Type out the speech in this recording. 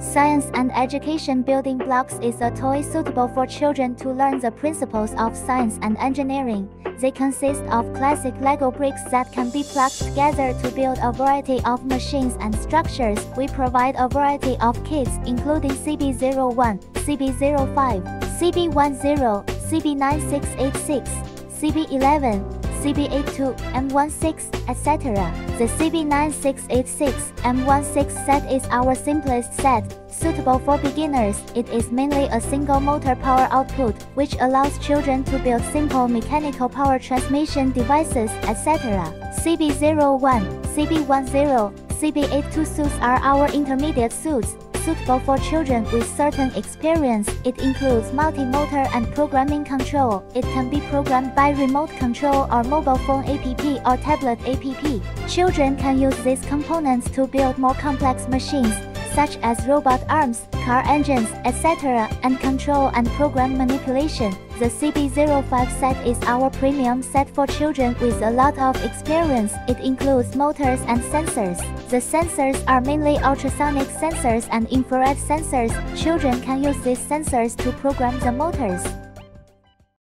Science and Education Building Blocks is a toy suitable for children to learn the principles of science and engineering. They consist of classic Lego bricks that can be plugged together to build a variety of machines and structures. We provide a variety of kits including CB01, CB05, CB10, CB9686, CB11, CB82, M16, etc. The CB9686 M16 set is our simplest set, suitable for beginners. It is mainly a single motor power output, which allows children to build simple mechanical power transmission devices, etc. CB01, CB10, CB82 suits are our intermediate suits, suitable for children with certain experience. It includes multi-motor and programming control. It can be programmed by remote control or mobile phone app or tablet app. Children can use these components to build more complex machines, such as robot arms, car engines, etc., and control and program manipulation. The CB05 set is our premium set for children with a lot of experience. It includes motors and sensors. The sensors are mainly ultrasonic sensors and infrared sensors. Children can use these sensors to program the motors.